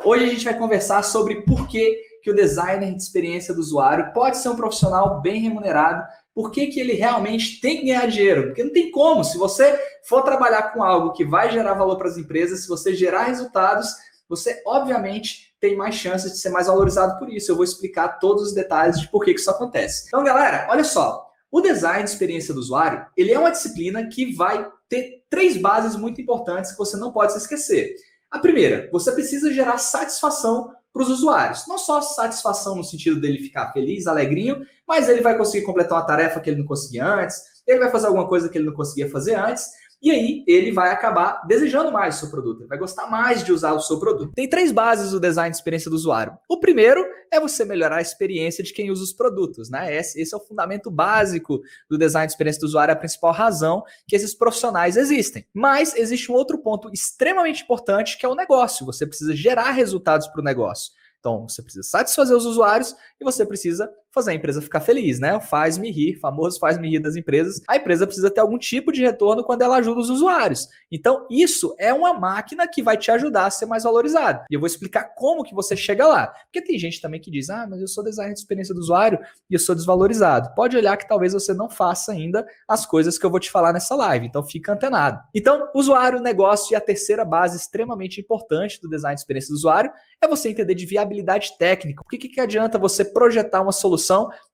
Hoje a gente vai conversar sobre por que o designer de experiência do usuário pode ser um profissional bem remunerado, por que ele realmente tem que ganhar dinheiro, porque não tem como. Se você for trabalhar com algo que vai gerar valor para as empresas, se você gerar resultados, você obviamente tem mais chances de ser mais valorizado por isso. Eu vou explicar todos os detalhes de por que isso acontece. Então, galera, olha só. O design de experiência do usuário, ele é uma disciplina que vai ter três bases muito importantes que você não pode se esquecer. A primeira, você precisa gerar satisfação para os usuários. Não só satisfação no sentido dele ficar feliz, alegrinho, mas ele vai conseguir completar uma tarefa que ele não conseguia antes, ele vai fazer alguma coisa que ele não conseguia fazer antes, e aí ele vai acabar desejando mais o seu produto, ele vai gostar mais de usar o seu produto. Tem três bases do design de experiência do usuário. O primeiro é você melhorar a experiência de quem usa os produtos, né? Esse é o fundamento básico do design de experiência do usuário, é a principal razão que esses profissionais existem. Mas existe um outro ponto extremamente importante que é o negócio. Você precisa gerar resultados para o negócio. Então, você precisa satisfazer os usuários e você precisa fazer a empresa ficar feliz, né? O faz-me rir, famoso faz-me rir das empresas. A empresa precisa ter algum tipo de retorno quando ela ajuda os usuários. Então, isso é uma máquina que vai te ajudar a ser mais valorizado. E eu vou explicar como que você chega lá. Porque tem gente também que diz, mas eu sou designer de experiência do usuário e eu sou desvalorizado. Pode olhar que talvez você não faça ainda as coisas que eu vou te falar nessa live. Então, fica antenado. Então, usuário, negócio e a terceira base extremamente importante do design de experiência do usuário é você entender de viabilidade técnica. O que adianta você projetar uma solução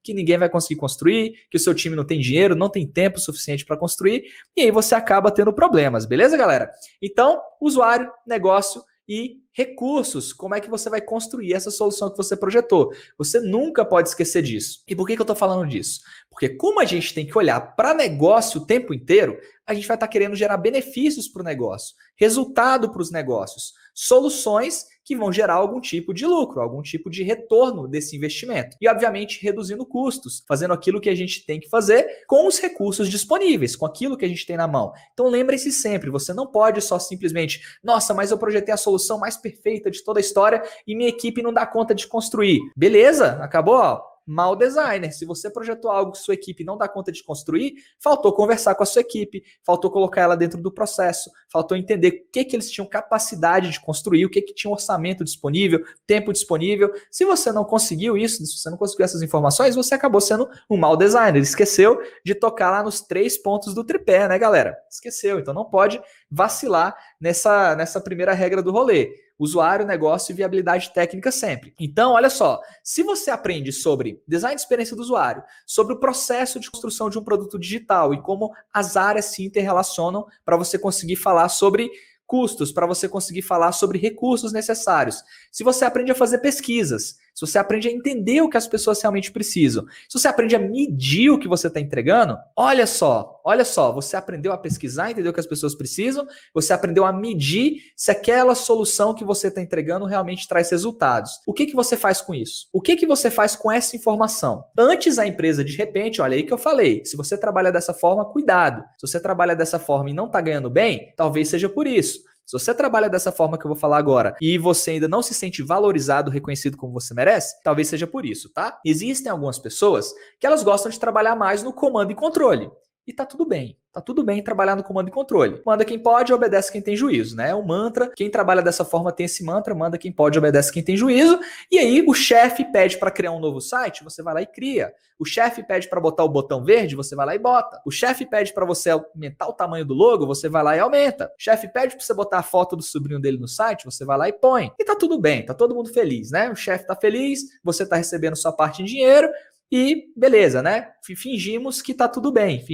que ninguém vai conseguir construir, que o seu time não tem dinheiro, não tem tempo suficiente para construir, e aí você acaba tendo problemas, beleza, galera? Então, usuário, negócio e recursos, como é que você vai construir essa solução que você projetou? Você nunca pode esquecer disso. E por que eu estou falando disso? Porque como a gente tem que olhar para negócio o tempo inteiro, a gente vai estar querendo gerar benefícios para o negócio, resultado para os negócios, soluções que vão gerar algum tipo de lucro, algum tipo de retorno desse investimento. E, obviamente, reduzindo custos, fazendo aquilo que a gente tem que fazer com os recursos disponíveis, com aquilo que a gente tem na mão. Então, lembre-se sempre, você não pode só simplesmente, nossa, mas eu projetei a solução mais perfeita de toda a história e minha equipe não dá conta de construir. Beleza, acabou, ó. Mal designer. Se você projetou algo que sua equipe não dá conta de construir, faltou conversar com a sua equipe, faltou colocar ela dentro do processo, faltou entender o que eles tinham capacidade de construir, o que tinha orçamento disponível, tempo disponível. Se você não conseguiu isso, se você não conseguiu essas informações, você acabou sendo um mal designer. Esqueceu de tocar lá nos 3 pontos do tripé, né, galera? Esqueceu. Então não pode vacilar nessa primeira regra do rolê. Usuário, negócio e viabilidade técnica sempre. Então, olha só, se você aprende sobre design de experiência do usuário, sobre o processo de construção de um produto digital e como as áreas se interrelacionam para você conseguir falar sobre custos, para você conseguir falar sobre recursos necessários. Se você aprende a fazer pesquisas, se você aprende a entender o que as pessoas realmente precisam, se você aprende a medir o que você está entregando, olha só, você aprendeu a pesquisar, entendeu o que as pessoas precisam, você aprendeu a medir se aquela solução que você está entregando realmente traz resultados. O que você faz com isso? O que você faz com essa informação? Antes a empresa, de repente, olha aí que eu falei, se você trabalha dessa forma, cuidado. Se você trabalha dessa forma e não está ganhando bem, talvez seja por isso. Se você trabalha dessa forma que eu vou falar agora e você ainda não se sente valorizado, reconhecido como você merece, talvez seja por isso, tá? Existem algumas pessoas que elas gostam de trabalhar mais no comando e controle. E tá tudo bem. Tá tudo bem trabalhar no comando e controle. Manda quem pode, obedece quem tem juízo, né? É um mantra. Quem trabalha dessa forma tem esse mantra, manda quem pode, obedece quem tem juízo. E aí o chefe pede para criar um novo site, você vai lá e cria. O chefe pede para botar o botão verde, você vai lá e bota. O chefe pede para você aumentar o tamanho do logo, você vai lá e aumenta. O chefe pede para você botar a foto do sobrinho dele no site, você vai lá e põe. E tá tudo bem, tá todo mundo feliz, né? O chefe tá feliz, você tá recebendo sua parte em dinheiro. E beleza, né? Fingimos que tá tudo bem,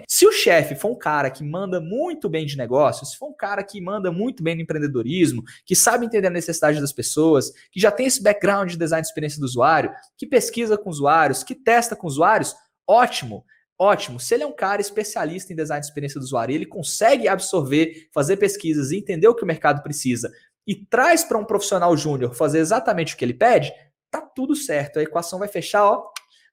Se o chefe for um cara que manda muito bem de negócio, se for um cara que manda muito bem no empreendedorismo, que sabe entender a necessidade das pessoas, que já tem esse background de design de experiência do usuário, que pesquisa com usuários, que testa com usuários, ótimo. Ótimo. Se ele é um cara especialista em design de experiência do usuário, ele consegue absorver, fazer pesquisas e entender o que o mercado precisa e traz para um profissional júnior fazer exatamente o que ele pede, tá tudo certo. A equação vai fechar, ó,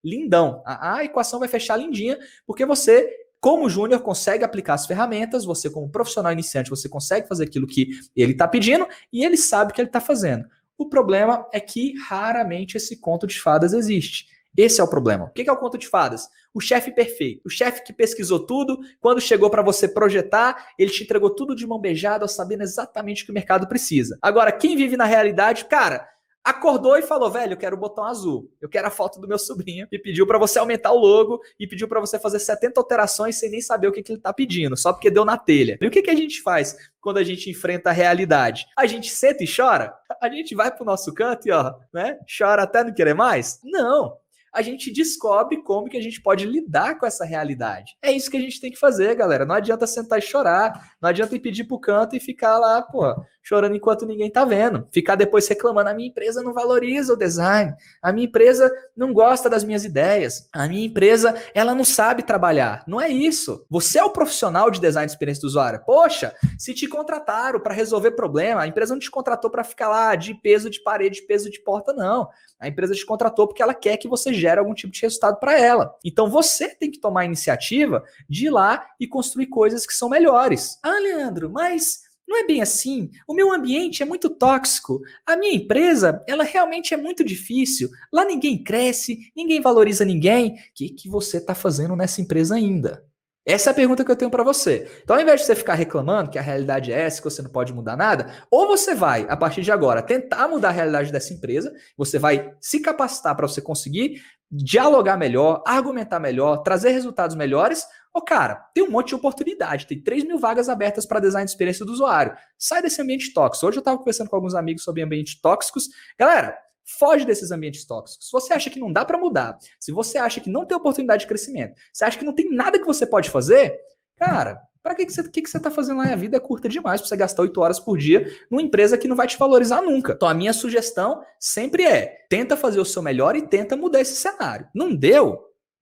lindão. A equação vai fechar lindinha, porque você, como júnior, consegue aplicar as ferramentas, você como profissional iniciante, você consegue fazer aquilo que ele está pedindo e ele sabe o que ele está fazendo. O problema é que raramente esse conto de fadas existe. Esse é o problema. O que é o conto de fadas? O chefe perfeito, o chefe que pesquisou tudo, quando chegou para você projetar, ele te entregou tudo de mão beijada, sabendo exatamente o que o mercado precisa. Agora, quem vive na realidade, cara, acordou e falou, velho, eu quero o botão azul, eu quero a foto do meu sobrinho, e pediu para você aumentar o logo, e pediu para você fazer 70 alterações sem nem saber o que ele tá pedindo, só porque deu na telha. E o que a gente faz quando a gente enfrenta a realidade? A gente senta e chora? A gente vai pro nosso canto e, ó, né, chora até não querer mais? Não. A gente descobre como que a gente pode lidar com essa realidade. É isso que a gente tem que fazer, galera. Não adianta sentar e chorar, não adianta ir pedir pro canto e ficar lá, pô, chorando enquanto ninguém tá vendo. Ficar depois reclamando, a minha empresa não valoriza o design, a minha empresa não gosta das minhas ideias, a minha empresa, ela não sabe trabalhar. Não é isso. Você é o profissional de design de experiência do usuário. Poxa, se te contrataram para resolver problema, a empresa não te contratou para ficar lá de peso de parede, peso de porta, não. A empresa te contratou porque ela quer que você gere algum tipo de resultado para ela. Então você tem que tomar a iniciativa de ir lá e construir coisas que são melhores. Ah, Leandro, mas não é bem assim. O meu ambiente é muito tóxico. A minha empresa, ela realmente é muito difícil. Lá ninguém cresce, ninguém valoriza ninguém. O que você está fazendo nessa empresa ainda? Essa é a pergunta que eu tenho para você. Então, ao invés de você ficar reclamando que a realidade é essa, que você não pode mudar nada, ou você vai, a partir de agora, tentar mudar a realidade dessa empresa, você vai se capacitar para você conseguir dialogar melhor, argumentar melhor, trazer resultados melhores. Ô, cara, tem um monte de oportunidade, tem 3.000 vagas abertas para design de experiência do usuário. Sai desse ambiente tóxico. Hoje eu estava conversando com alguns amigos sobre ambientes tóxicos. Galera, foge desses ambientes tóxicos. Se você acha que não dá para mudar, se você acha que não tem oportunidade de crescimento, se acha que não tem nada que você pode fazer, cara, para que você tá fazendo lá? A vida é curta demais para você gastar 8 horas por dia numa empresa que não vai te valorizar nunca. Então a minha sugestão sempre é, tenta fazer o seu melhor e tenta mudar esse cenário. Não deu?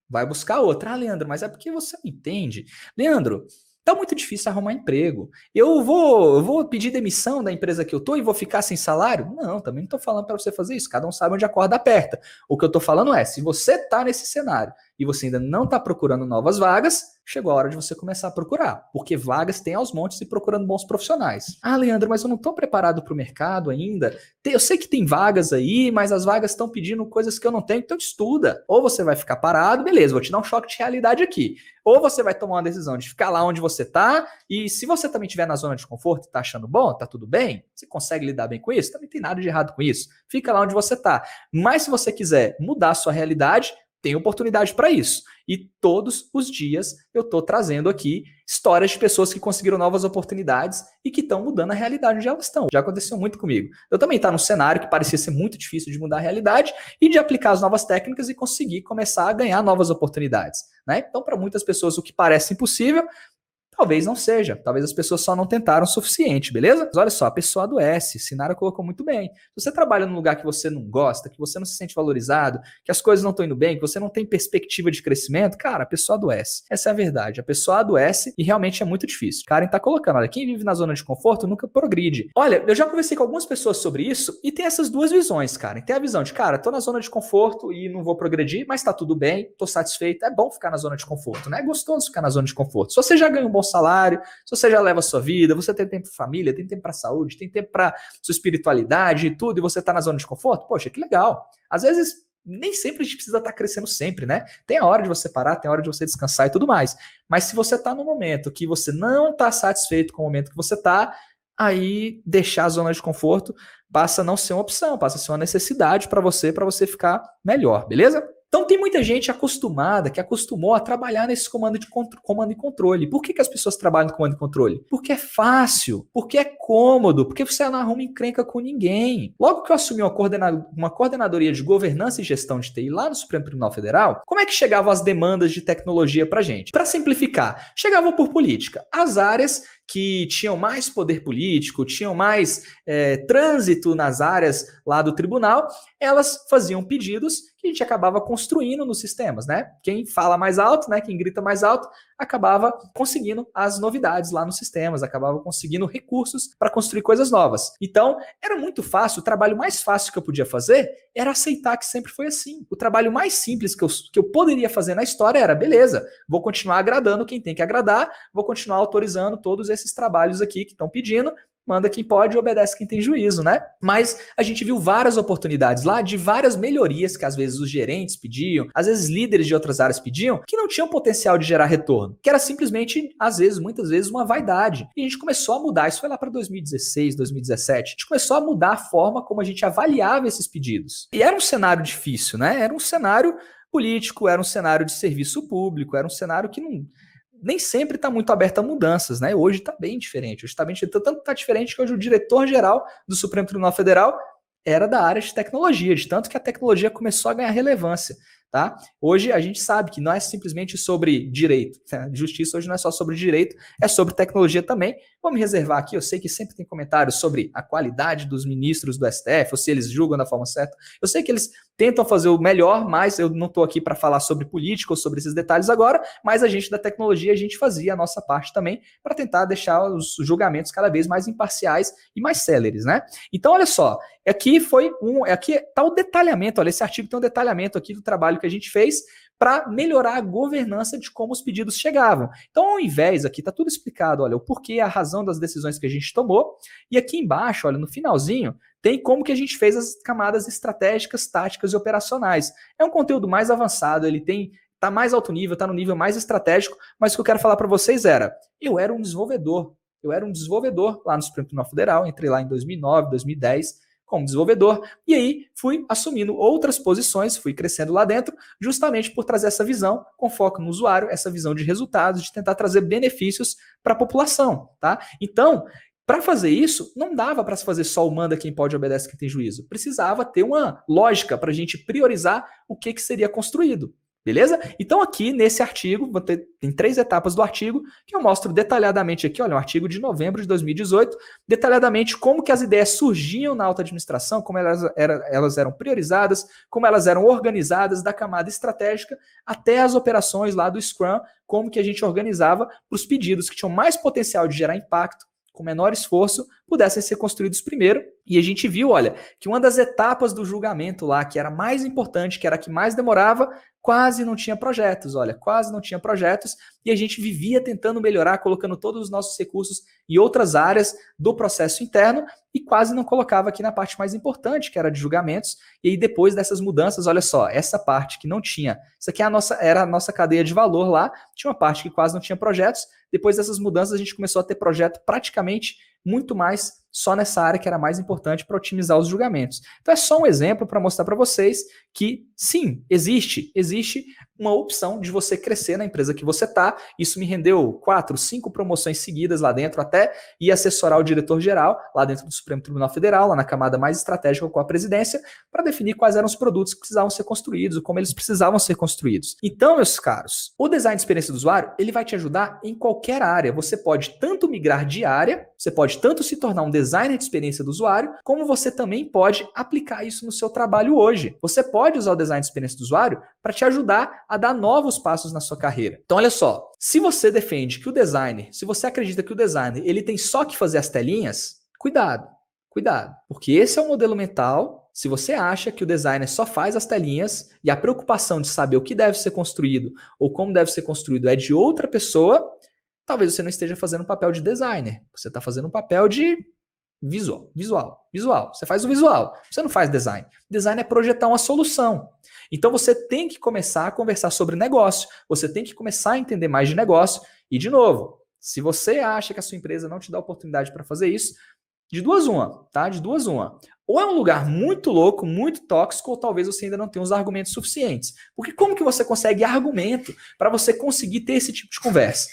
Vai buscar outra. Ah, Leandro, mas é porque você não entende. Leandro, tá muito difícil arrumar emprego. Eu vou pedir demissão da empresa que eu tô e vou ficar sem salário? Não, também não tô falando para você fazer isso. Cada um sabe onde a corda aperta. O que eu tô falando é, se você tá nesse cenário e você ainda não tá procurando novas vagas, chegou a hora de você começar a procurar. Porque vagas tem aos montes e procurando bons profissionais. Ah, Leandro, mas eu não tô preparado para o mercado ainda. Eu sei que tem vagas aí, mas as vagas estão pedindo coisas que eu não tenho, então estuda. Ou você vai ficar parado, beleza, vou te dar um choque de realidade aqui. Ou você vai tomar uma decisão de ficar lá onde você tá, e se você também estiver na zona de conforto e tá achando bom, tá tudo bem, você consegue lidar bem com isso, também tem nada de errado com isso. Fica lá onde você tá. Mas se você quiser mudar a sua realidade, tem oportunidade para isso. E todos os dias eu estou trazendo aqui histórias de pessoas que conseguiram novas oportunidades e que estão mudando a realidade onde elas estão. Já aconteceu muito comigo. Eu também estava num cenário que parecia ser muito difícil de mudar a realidade e de aplicar as novas técnicas e conseguir começar a ganhar novas oportunidades. Né? Então, para muitas pessoas, o que parece impossível, talvez não seja. Talvez as pessoas só não tentaram o suficiente, beleza? Mas olha só, a pessoa adoece. Sinara colocou muito bem. Se você trabalha num lugar que você não gosta, que você não se sente valorizado, que as coisas não estão indo bem, que você não tem perspectiva de crescimento, cara, a pessoa adoece. Essa é a verdade. A pessoa adoece e realmente é muito difícil. Karen tá colocando, olha, quem vive na zona de conforto nunca progride. Olha, eu já conversei com algumas pessoas sobre isso e tem essas duas visões, cara. Tem a visão de, cara, tô na zona de conforto e não vou progredir, mas tá tudo bem, tô satisfeito. É bom ficar na zona de conforto, né? É gostoso ficar na zona de conforto. Se você já ganha um bom salário, se você já leva a sua vida, você tem tempo para família, tem tempo para saúde, tem tempo para sua espiritualidade e tudo, e você tá na zona de conforto, poxa, que legal. Às vezes, nem sempre a gente precisa estar crescendo sempre, né? Tem a hora de você parar, tem a hora de você descansar e tudo mais. Mas se você tá no momento que você não tá satisfeito com o momento que você tá, aí deixar a zona de conforto passa a não ser uma opção, passa a ser uma necessidade para você ficar melhor, beleza? Então tem muita gente acostumada, que acostumou a trabalhar nesse comando e controle. Por que as pessoas trabalham no comando e controle? Porque é fácil, porque é cômodo, porque você não arruma encrenca com ninguém. Logo que eu assumi uma coordenadoria de governança e gestão de TI lá no Supremo Tribunal Federal, como é que chegavam as demandas de tecnologia para gente? Para simplificar, chegavam por política. As áreas que tinham mais poder político, tinham mais trânsito nas áreas lá do tribunal, elas faziam pedidos que a gente acabava construindo nos sistemas, né? Quem fala mais alto, né? Quem grita mais alto, acabava conseguindo as novidades lá nos sistemas, acabava conseguindo recursos para construir coisas novas. Então, era muito fácil, o trabalho mais fácil que eu podia fazer era aceitar que sempre foi assim. O trabalho mais simples que eu poderia fazer na história era, beleza, vou continuar agradando quem tem que agradar, vou continuar autorizando todos esses trabalhos aqui que estão pedindo, manda quem pode e obedece quem tem juízo, né? Mas a gente viu várias oportunidades lá de várias melhorias que às vezes os gerentes pediam, às vezes líderes de outras áreas pediam, que não tinham potencial de gerar retorno, que era simplesmente, às vezes, muitas vezes, uma vaidade. E a gente começou a mudar, isso foi lá para 2016, 2017, a gente começou a mudar a forma como a gente avaliava esses pedidos. E era um cenário difícil, né? Era um cenário político, era um cenário de serviço público, era um cenário que não... nem sempre está muito aberto a mudanças, né? Hoje está bem diferente. Hoje está bem diferente. Tanto está diferente que hoje o diretor-geral do Supremo Tribunal Federal era da área de tecnologia, de tanto que a tecnologia começou a ganhar relevância. Tá? Hoje a gente sabe que não é simplesmente sobre direito. Né? Justiça hoje não é só sobre direito, é sobre tecnologia também. Vamos reservar aqui, eu sei que sempre tem comentários sobre a qualidade dos ministros do STF, ou se eles julgam da forma certa. Eu sei que eles tentam fazer o melhor, mas eu não estou aqui para falar sobre política ou sobre esses detalhes agora, mas a gente da tecnologia, a gente fazia a nossa parte também para tentar deixar os julgamentos cada vez mais imparciais e mais céleres, né? Então, olha só, aqui está o detalhamento, olha, esse artigo tem um detalhamento aqui do trabalho que a gente fez para melhorar a governança de como os pedidos chegavam. Então, ao invés, aqui está tudo explicado, olha, o porquê, a razão das decisões que a gente tomou, e aqui embaixo, olha, no finalzinho, tem como que a gente fez as camadas estratégicas, táticas e operacionais. É um conteúdo mais avançado, ele está mais alto nível, está no nível mais estratégico, mas o que eu quero falar para vocês eu era um desenvolvedor lá no Supremo Tribunal Federal, entrei lá em 2009, 2010, como desenvolvedor, e aí fui assumindo outras posições, fui crescendo lá dentro, justamente por trazer essa visão com foco no usuário, essa visão de resultados, de tentar trazer benefícios para a população, tá? Então, para fazer isso, não dava para se fazer só o manda quem pode, obedece quem tem juízo. Precisava ter uma lógica para a gente priorizar o que seria construído. Beleza? Então aqui nesse artigo, tem 3 etapas do artigo que eu mostro detalhadamente aqui, olha, um artigo de novembro de 2018, detalhadamente como que as ideias surgiam na alta administração, como elas eram priorizadas, como elas eram organizadas da camada estratégica até as operações lá do Scrum, como que a gente organizava para os pedidos que tinham mais potencial de gerar impacto, com menor esforço, pudessem ser construídos primeiro. E a gente viu, olha, que uma das etapas do julgamento lá, que era mais importante, que era a que mais demorava, quase não tinha projetos, olha, quase não tinha projetos, e a gente vivia tentando melhorar, colocando todos os nossos recursos em outras áreas do processo interno, e quase não colocava aqui na parte mais importante, que era de julgamentos, e aí depois dessas mudanças, olha só, essa parte que não tinha, isso aqui era a nossa cadeia de valor lá, tinha uma parte que quase não tinha projetos, depois dessas mudanças a gente começou a ter projeto praticamente muito mais só nessa área que era mais importante para otimizar os julgamentos. Então é só um exemplo para mostrar para vocês que sim, existe uma opção de você crescer na empresa que você está. Isso me rendeu 4, 5 promoções seguidas lá dentro, até ir assessorar o diretor-geral lá dentro do Supremo Tribunal Federal, lá na camada mais estratégica com a presidência, para definir quais eram os produtos que precisavam ser construídos, como eles precisavam ser construídos. Então, meus caros, o design de experiência do usuário, ele vai te ajudar em qualquer área. Você pode tanto migrar de área, você pode tanto se tornar um designer de experiência do usuário, como você também pode aplicar isso no seu trabalho hoje. Você pode usar o design de experiência do usuário para te ajudar a dar novos passos na sua carreira. Então, olha só, se você defende que o designer, se você acredita que o designer ele tem só que fazer as telinhas, cuidado, porque esse é o modelo mental. Se você acha que o designer só faz as telinhas e a preocupação de saber o que deve ser construído ou como deve ser construído é de outra pessoa, talvez você não esteja fazendo um papel de designer. Você está fazendo um papel de visual. Você faz o visual, você não faz design. Design é projetar uma solução. Então você tem que começar a conversar sobre negócio, você tem que começar a entender mais de negócio. E, de novo, se você acha que a sua empresa não te dá oportunidade para fazer isso, de duas uma, tá? De duas uma. Ou é um lugar muito louco, muito tóxico, ou talvez você ainda não tenha os argumentos suficientes. Porque como que você consegue argumento para você conseguir ter esse tipo de conversa?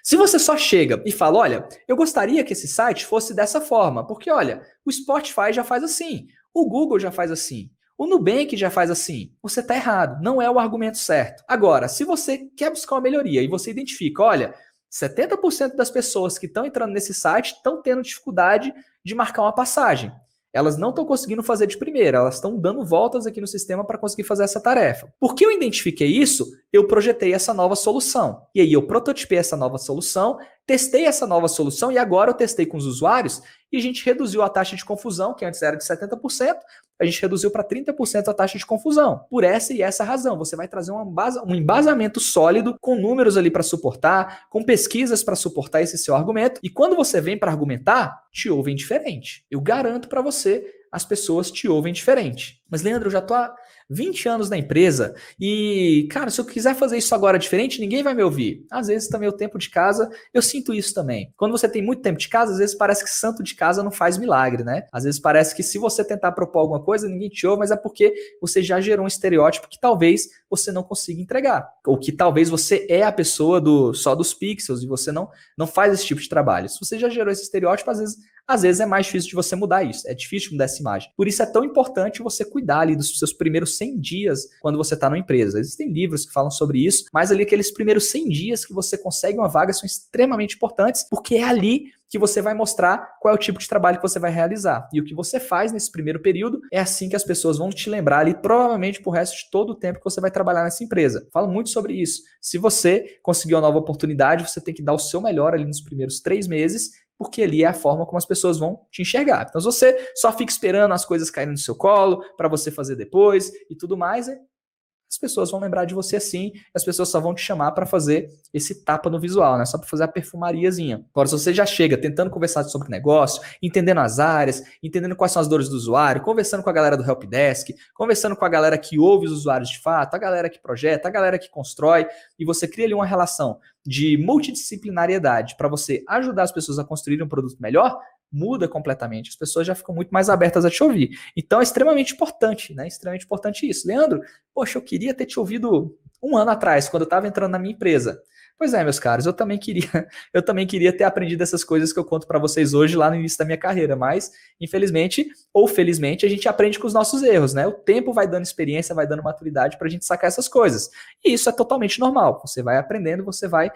Se você só chega e fala, olha, eu gostaria que esse site fosse dessa forma, porque, olha, o Spotify já faz assim, o Google já faz assim, o Nubank já faz assim, você está errado, não é o argumento certo. Agora, se você quer buscar uma melhoria e você identifica, olha, 70% das pessoas que estão entrando nesse site estão tendo dificuldade de marcar uma passagem. Elas não estão conseguindo fazer de primeira, elas estão dando voltas aqui no sistema para conseguir fazer essa tarefa. Porque eu identifiquei isso, eu projetei essa nova solução. E aí eu prototipei essa nova solução, testei essa nova solução e agora eu testei com os usuários e a gente reduziu a taxa de confusão, que antes era de 70%, a gente reduziu para 30% a taxa de confusão. Por essa e essa razão, você vai trazer um embasamento sólido, com números ali para suportar, com pesquisas para suportar esse seu argumento. E quando você vem para argumentar, te ouvem diferente. Eu garanto para você, as pessoas te ouvem diferente. Mas, Leandro, eu já tô há 20 anos na empresa e, cara, se eu quiser fazer isso agora diferente, ninguém vai me ouvir. Às vezes também o tempo de casa, eu sinto isso também. Quando você tem muito tempo de casa, às vezes parece que santo de casa não faz milagre, né? Às vezes parece que se você tentar propor alguma coisa, ninguém te ouve, mas é porque você já gerou um estereótipo que talvez você não consiga entregar. Ou que talvez você é a pessoa só dos pixels e você não faz esse tipo de trabalho. Se você já gerou esse estereótipo, às vezes é mais difícil de você mudar isso. É difícil mudar essa imagem. Por isso é tão importante você cuidar ali dos seus primeiros 100 dias quando você está numa empresa. Existem livros que falam sobre isso, mas ali aqueles primeiros 100 dias que você consegue uma vaga são extremamente importantes, porque é ali que você vai mostrar qual é o tipo de trabalho que você vai realizar. E o que você faz nesse primeiro período é assim que as pessoas vão te lembrar ali, provavelmente pro resto de todo o tempo que você vai trabalhar nessa empresa. Falo muito sobre isso. Se você conseguir uma nova oportunidade, você tem que dar o seu melhor ali nos primeiros 3 meses, porque ali é a forma como as pessoas vão te enxergar. Então, se você só fica esperando as coisas caírem no seu colo para você fazer depois e tudo mais, as pessoas vão lembrar de você assim, as pessoas só vão te chamar para fazer esse tapa no visual, né? Só para fazer a perfumariazinha. Agora, se você já chega tentando conversar sobre negócio, entendendo as áreas, entendendo quais são as dores do usuário, conversando com a galera do helpdesk, conversando com a galera que ouve os usuários de fato, a galera que projeta, a galera que constrói, e você cria ali uma relação de multidisciplinariedade para você ajudar as pessoas a construir um produto melhor, muda completamente. As pessoas já ficam muito mais abertas a te ouvir. Então é extremamente importante, né? Extremamente importante isso. Leandro, poxa, eu queria ter te ouvido 1 ano atrás, quando eu estava entrando na minha empresa. Pois é, meus caros, eu também queria ter aprendido essas coisas que eu conto para vocês hoje lá no início da minha carreira, mas infelizmente ou felizmente a gente aprende com os nossos erros, né? O tempo vai dando experiência, vai dando maturidade para a gente sacar essas coisas. E isso é totalmente normal. Você vai aprendendo, você vai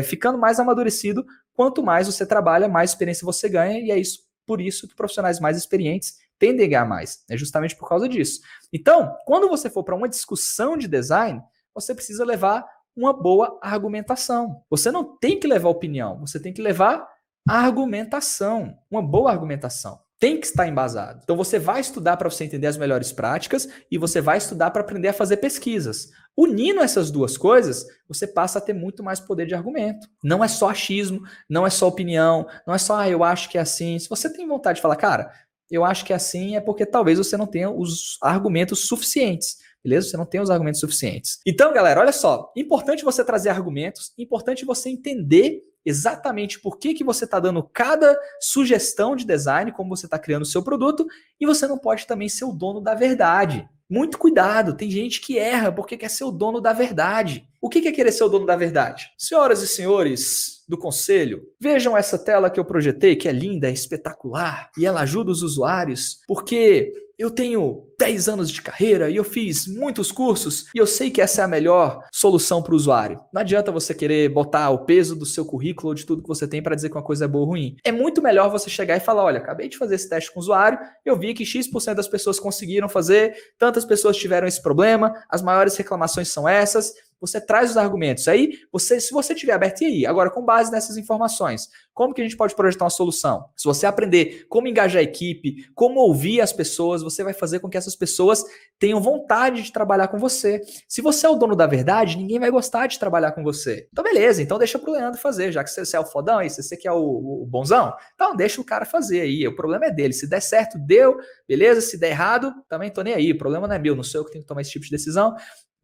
ficando mais amadurecido. Quanto mais você trabalha, mais experiência você ganha, e é isso, por isso que profissionais mais experientes tendem a ganhar mais. É justamente por causa disso. Então, quando você for para uma discussão de design, você precisa levar uma boa argumentação. Você não tem que levar opinião, você tem que levar argumentação, uma boa argumentação. Tem que estar embasado. Então você vai estudar para você entender as melhores práticas e você vai estudar para aprender a fazer pesquisas. Unindo essas duas coisas, você passa a ter muito mais poder de argumento. Não é só achismo, não é só opinião, não é só, eu acho que é assim. Se você tem vontade de falar, cara, eu acho que é assim, é porque talvez você não tenha os argumentos suficientes. Beleza? Você não tem os argumentos suficientes. Então, galera, olha só. Importante você trazer argumentos, importante você entender exatamente por que você está dando cada sugestão de design, como você está criando o seu produto, e você não pode também ser o dono da verdade. Muito cuidado, tem gente que erra porque quer ser o dono da verdade. O que é querer ser o dono da verdade? Senhoras e senhores do conselho, vejam essa tela que eu projetei, que é linda, é espetacular, e ela ajuda os usuários, porque eu tenho 10 anos de carreira e eu fiz muitos cursos e eu sei que essa é a melhor solução para o usuário. Não adianta você querer botar o peso do seu currículo ou de tudo que você tem para dizer que uma coisa é boa ou ruim. É muito melhor você chegar e falar, olha, acabei de fazer esse teste com o usuário, eu vi que X% das pessoas conseguiram fazer, tantas pessoas tiveram esse problema, as maiores reclamações são essas. Você traz os argumentos. Aí, se você tiver aberto, e aí? Agora, com base nessas informações, como que a gente pode projetar uma solução? Se você aprender como engajar a equipe, como ouvir as pessoas, você vai fazer com que essas pessoas tenham vontade de trabalhar com você. Se você é o dono da verdade, ninguém vai gostar de trabalhar com você. Então, beleza. Então, deixa pro Leandro fazer, já que você é o fodão aí, você que é o bonzão, então deixa o cara fazer aí. O problema é dele. Se der certo, deu. Beleza? Se der errado, também tô nem aí. O problema não é meu, não sou eu que tenho que tomar esse tipo de decisão.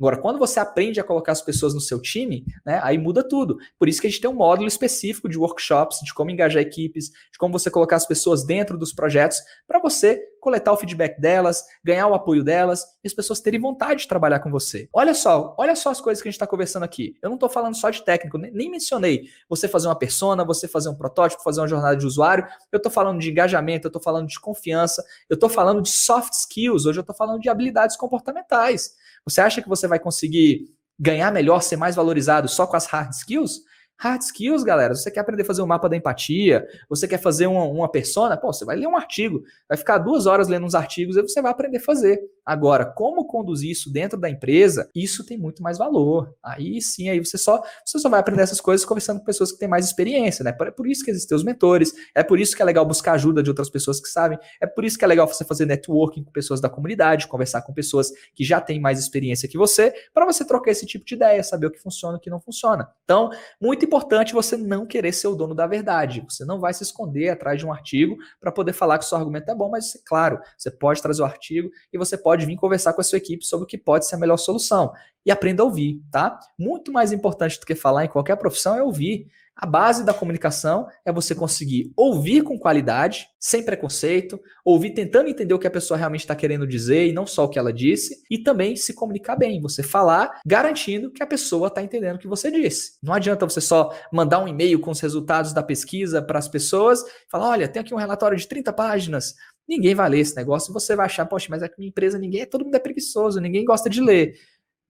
Agora, quando você aprende a colocar as pessoas no seu time, né, aí muda tudo. Por isso que a gente tem um módulo específico de workshops, de como engajar equipes, de como você colocar as pessoas dentro dos projetos, para você coletar o feedback delas, ganhar o apoio delas, e as pessoas terem vontade de trabalhar com você. Olha só as coisas que a gente está conversando aqui. Eu não estou falando só de técnico, nem mencionei você fazer uma persona, você fazer um protótipo, fazer uma jornada de usuário. Eu estou falando de engajamento, eu estou falando de confiança, eu estou falando de soft skills, hoje eu estou falando de habilidades comportamentais. Você acha que você vai conseguir ganhar melhor, ser mais valorizado só com as hard skills? Hard skills, galera, você quer aprender a fazer um mapa da empatia, você quer fazer uma persona, pô, você vai ler um artigo, vai ficar 2 horas lendo uns artigos e você vai aprender a fazer. Agora, como conduzir isso dentro da empresa, isso tem muito mais valor. Aí sim, aí você só vai aprender essas coisas conversando com pessoas que têm mais experiência, né? É por isso que existem os mentores, é por isso que é legal buscar ajuda de outras pessoas que sabem, é por isso que é legal você fazer networking com pessoas da comunidade, conversar com pessoas que já têm mais experiência que você, para você trocar esse tipo de ideia, saber o que funciona e o que não funciona. Então, muito importante você não querer ser o dono da verdade. Você não vai se esconder atrás de um artigo para poder falar que o seu argumento é bom, mas, claro, você pode trazer o artigo e você pode vir conversar com a sua equipe sobre o que pode ser a melhor solução. E aprenda a ouvir, tá? Muito mais importante do que falar em qualquer profissão é ouvir. A base da comunicação é você conseguir ouvir com qualidade, sem preconceito, ouvir tentando entender o que a pessoa realmente está querendo dizer e não só o que ela disse, e também se comunicar bem, você falar garantindo que a pessoa está entendendo o que você disse. Não adianta você só mandar um e-mail com os resultados da pesquisa para as pessoas e falar, olha, tem aqui um relatório de 30 páginas, ninguém vai ler esse negócio e você vai achar, poxa, mas é que minha empresa, todo mundo é preguiçoso, ninguém gosta de ler.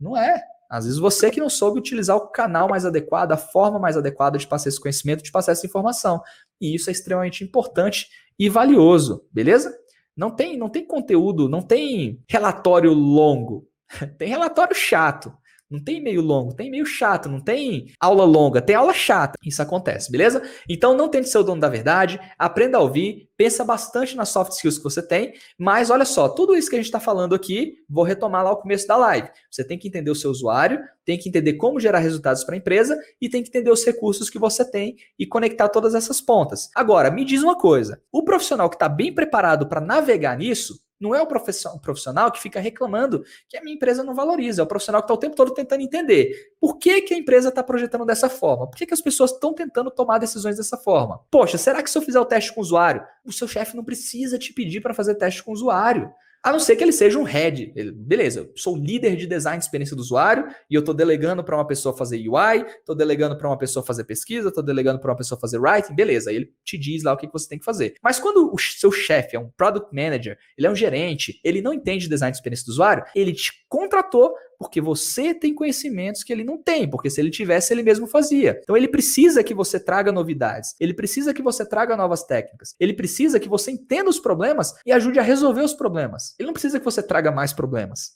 Não é. Às vezes você que não soube utilizar o canal mais adequado, a forma mais adequada de passar esse conhecimento, de passar essa informação. E isso é extremamente importante e valioso, beleza? Não tem conteúdo, não tem relatório longo. Tem relatório chato. Não tem e-mail longo, tem e-mail chato, não tem aula longa, tem aula chata. Isso acontece, beleza? Então não tente ser o dono da verdade, aprenda a ouvir, pensa bastante nas soft skills que você tem, mas olha só, tudo isso que a gente está falando aqui, vou retomar lá o começo da live. Você tem que entender o seu usuário, tem que entender como gerar resultados para a empresa e tem que entender os recursos que você tem e conectar todas essas pontas. Agora, me diz uma coisa, o profissional que está bem preparado para navegar nisso, não é o profissional que fica reclamando que a minha empresa não valoriza, é o profissional que está o tempo todo tentando entender por que a empresa está projetando dessa forma, por que as pessoas estão tentando tomar decisões dessa forma. Poxa, será que se eu fizer o teste com o usuário, o seu chefe não precisa te pedir para fazer teste com o usuário? A não ser que ele seja um head. Beleza, eu sou líder de design de experiência do usuário e eu estou delegando para uma pessoa fazer UI, estou delegando para uma pessoa fazer pesquisa, estou delegando para uma pessoa fazer writing, beleza, aí ele te diz lá o que você tem que fazer. Mas quando o seu chefe é um product manager, ele é um gerente, ele não entende design de experiência do usuário, ele te contratou porque você tem conhecimentos que ele não tem, porque se ele tivesse, ele mesmo fazia. Então ele precisa que você traga novidades, ele precisa que você traga novas técnicas, ele precisa que você entenda os problemas e ajude a resolver os problemas. Ele não precisa que você traga mais problemas.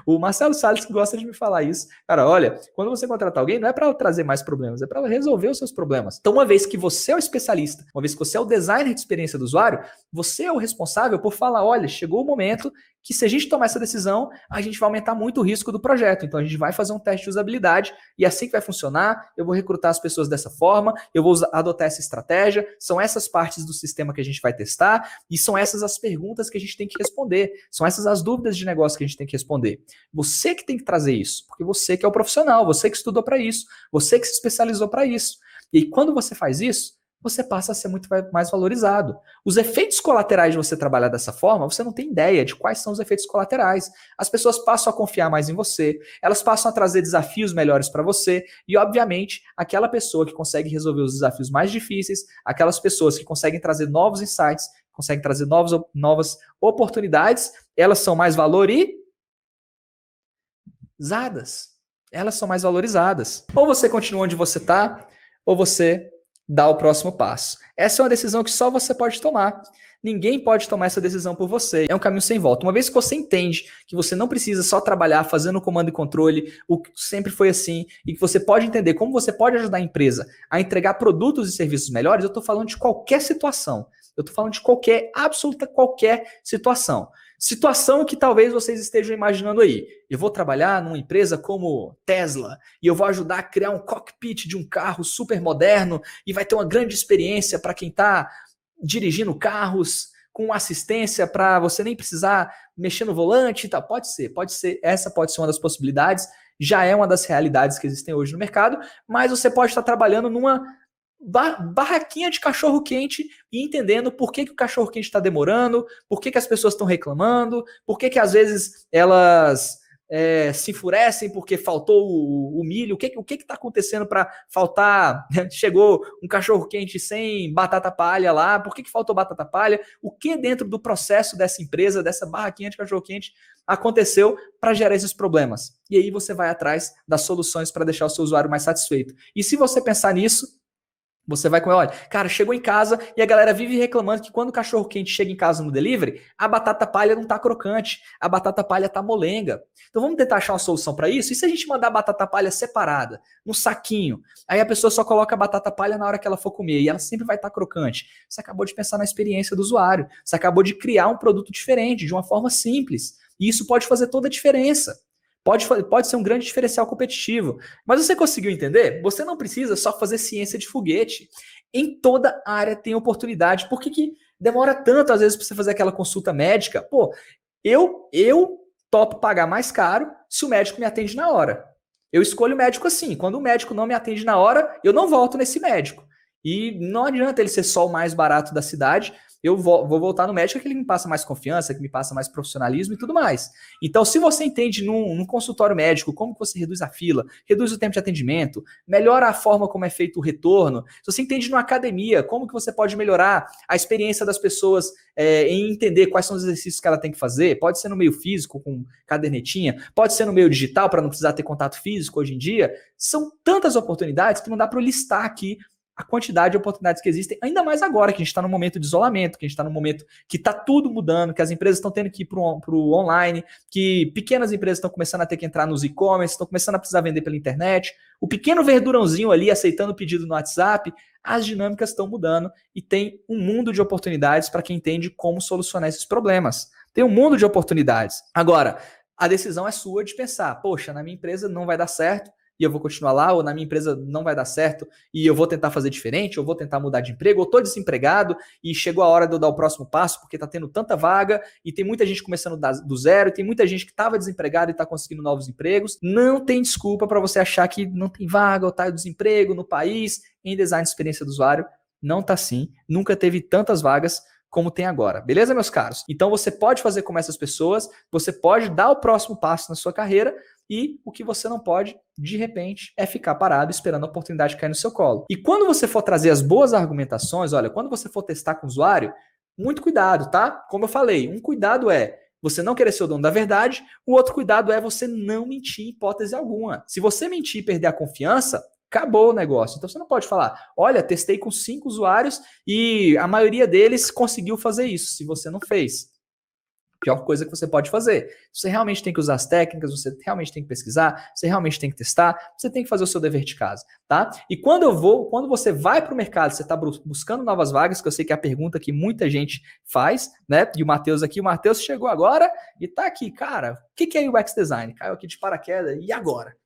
O Marcelo Salles que gosta de me falar isso. Cara, olha, quando você contratar alguém, não é para trazer mais problemas, é para resolver os seus problemas. Então, uma vez que você é o especialista, uma vez que você é o designer de experiência do usuário, você é o responsável por falar, olha, chegou o momento que se a gente tomar essa decisão, a gente vai aumentar muito o risco do projeto. Então a gente vai fazer um teste de usabilidade e assim que vai funcionar, eu vou recrutar as pessoas dessa forma, eu vou adotar essa estratégia, são essas partes do sistema que a gente vai testar e são essas as perguntas que a gente tem que responder, são essas as dúvidas de negócio que a gente tem que responder. Você que tem que trazer isso, porque você que é o profissional, você que estudou para isso, você que se especializou para isso. E aí, quando você faz isso, você passa a ser muito mais valorizado. Os efeitos colaterais de você trabalhar dessa forma, você não tem ideia de quais são os efeitos colaterais. As pessoas passam a confiar mais em você, elas passam a trazer desafios melhores para você e, obviamente, aquela pessoa que consegue resolver os desafios mais difíceis, aquelas pessoas que conseguem trazer novos insights, conseguem trazer novas oportunidades, elas são mais valorizadas. Elas são mais valorizadas. Ou você continua onde você está, ou você dá o próximo passo. Essa é uma decisão que só você pode tomar. Ninguém pode tomar essa decisão por você. É um caminho sem volta. Uma vez que você entende que você não precisa só trabalhar fazendo comando e controle, o que sempre foi assim, e que você pode entender como você pode ajudar a empresa a entregar produtos e serviços melhores, eu estou falando de qualquer situação. Eu estou falando de absoluta qualquer situação. Situação que talvez vocês estejam imaginando aí. Eu vou trabalhar numa empresa como Tesla e eu vou ajudar a criar um cockpit de um carro super moderno e vai ter uma grande experiência para quem está dirigindo carros com assistência para você nem precisar mexer no volante e tal. Pode ser. Essa pode ser uma das possibilidades. Já é uma das realidades que existem hoje no mercado, mas você pode estar trabalhando numa barraquinha de cachorro-quente e entendendo por que o cachorro-quente está demorando, por que as pessoas estão reclamando, por que às vezes elas se enfurecem porque faltou o milho, o que está acontecendo para faltar, chegou um cachorro-quente sem batata palha lá, por que faltou batata palha, o que dentro do processo dessa empresa, dessa barraquinha de cachorro-quente aconteceu para gerar esses problemas. E aí você vai atrás das soluções para deixar o seu usuário mais satisfeito. E se você pensar nisso, Você vai comer, olha, cara, chegou em casa e a galera vive reclamando que quando o cachorro quente chega em casa no delivery, a batata palha não tá crocante, a batata palha tá molenga. Então vamos tentar achar uma solução para isso? E se a gente mandar a batata palha separada, num saquinho? Aí a pessoa só coloca a batata palha na hora que ela for comer e ela sempre vai estar crocante. Você acabou de pensar na experiência do usuário, você acabou de criar um produto diferente, de uma forma simples. E isso pode fazer toda a diferença. Pode ser um grande diferencial competitivo. Mas você conseguiu entender? Você não precisa só fazer ciência de foguete. Em toda área tem oportunidade. Por que demora tanto, às vezes, para você fazer aquela consulta médica? Pô, eu topo pagar mais caro se o médico me atende na hora. Eu escolho o médico assim. Quando o médico não me atende na hora, eu não volto nesse médico. E não adianta ele ser só o mais barato da cidade. Eu vou voltar no médico que ele me passa mais confiança, que me passa mais profissionalismo e tudo mais. Então, se você entende num consultório médico como que você reduz a fila, reduz o tempo de atendimento, melhora a forma como é feito o retorno, se você entende numa academia como que você pode melhorar a experiência das pessoas em entender quais são os exercícios que ela tem que fazer, pode ser no meio físico com cadernetinha, pode ser no meio digital para não precisar ter contato físico hoje em dia, são tantas oportunidades que não dá para eu listar aqui a quantidade de oportunidades que existem, ainda mais agora que a gente está num momento de isolamento, que a gente está num momento que está tudo mudando, que as empresas estão tendo que ir para o online, que pequenas empresas estão começando a ter que entrar nos e-commerce, estão começando a precisar vender pela internet, o pequeno verdurãozinho ali aceitando o pedido no WhatsApp, as dinâmicas estão mudando e tem um mundo de oportunidades para quem entende como solucionar esses problemas. Tem um mundo de oportunidades. Agora, a decisão é sua de pensar, poxa, na minha empresa não vai dar certo, e eu vou continuar lá, ou na minha empresa não vai dar certo e eu vou tentar fazer diferente, ou vou tentar mudar de emprego, ou estou desempregado e chegou a hora de eu dar o próximo passo porque está tendo tanta vaga e tem muita gente começando do zero, e tem muita gente que estava desempregada e está conseguindo novos empregos. Não tem desculpa para você achar que não tem vaga ou está desemprego no país. Em design de experiência do usuário, não está assim. Nunca teve tantas vagas como tem agora. Beleza, meus caros? Então você pode fazer como essas pessoas, você pode dar o próximo passo na sua carreira, e o que você não pode, de repente, é ficar parado esperando a oportunidade cair no seu colo. E quando você for trazer as boas argumentações, olha, quando você for testar com o usuário, muito cuidado, tá? Como eu falei, um cuidado é você não querer ser o dono da verdade, o outro cuidado é você não mentir em hipótese alguma. Se você mentir e perder a confiança, acabou o negócio. Então você não pode falar, olha, testei com 5 usuários e a maioria deles conseguiu fazer isso, se você não fez. Pior coisa que você pode fazer. Você realmente tem que usar as técnicas, você realmente tem que pesquisar, você realmente tem que testar, você tem que fazer o seu dever de casa, tá? E quando você vai para o mercado, você está buscando novas vagas, que eu sei que é a pergunta que muita gente faz, né? E o Matheus chegou agora e tá aqui, cara, o que é UX Design? Caiu aqui de paraquedas, e agora?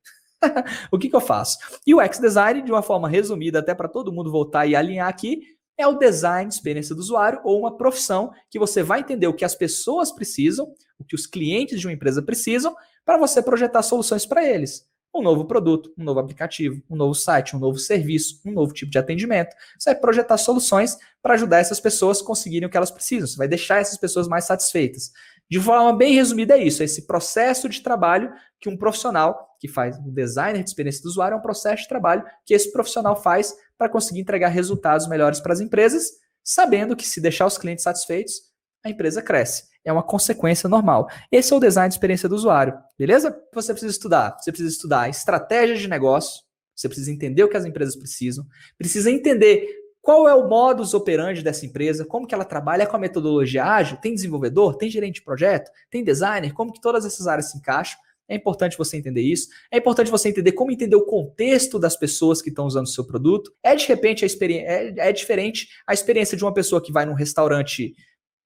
O que eu faço? E o UX Design, de uma forma resumida, até para todo mundo voltar e alinhar aqui, é o design de experiência do usuário ou uma profissão que você vai entender o que as pessoas precisam, o que os clientes de uma empresa precisam, para você projetar soluções para eles. Um novo produto, um novo aplicativo, um novo site, um novo serviço, um novo tipo de atendimento. Você vai projetar soluções para ajudar essas pessoas a conseguirem o que elas precisam. Você vai deixar essas pessoas mais satisfeitas. De forma bem resumida, é isso. É esse processo de trabalho que um profissional que faz o designer de experiência do usuário é um processo de trabalho que esse profissional faz para conseguir entregar resultados melhores para as empresas, sabendo que se deixar os clientes satisfeitos, a empresa cresce. É uma consequência normal. Esse é o design de experiência do usuário, beleza? Você precisa estudar. Você precisa estudar estratégias de negócio, você precisa entender o que as empresas precisam, precisa entender qual é o modus operandi dessa empresa, como que ela trabalha com a metodologia ágil, tem desenvolvedor, tem gerente de projeto, tem designer, como que todas essas áreas se encaixam. É importante você entender isso. É importante você entender como entender o contexto das pessoas que estão usando o seu produto. De repente, é diferente a experiência de uma pessoa que vai num restaurante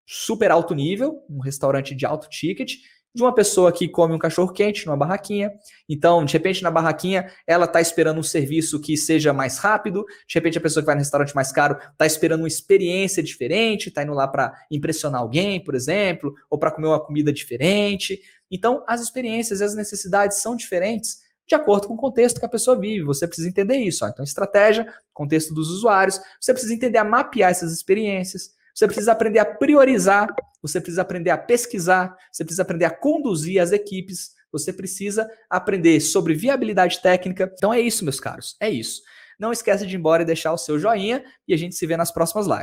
super alto nível, um restaurante de alto ticket, de uma pessoa que come um cachorro quente numa barraquinha. Então, de repente, na barraquinha, ela está esperando um serviço que seja mais rápido. De repente, a pessoa que vai no restaurante mais caro está esperando uma experiência diferente, está indo lá para impressionar alguém, por exemplo, ou para comer uma comida diferente. Então, as experiências e as necessidades são diferentes de acordo com o contexto que a pessoa vive. Você precisa entender isso. Então, estratégia, contexto dos usuários. Você precisa entender a mapear essas experiências. Você precisa aprender a priorizar, você precisa aprender a pesquisar, você precisa aprender a conduzir as equipes, você precisa aprender sobre viabilidade técnica. Então é isso, meus caros, é isso. Não esquece de ir embora e deixar o seu joinha e a gente se vê nas próximas lives.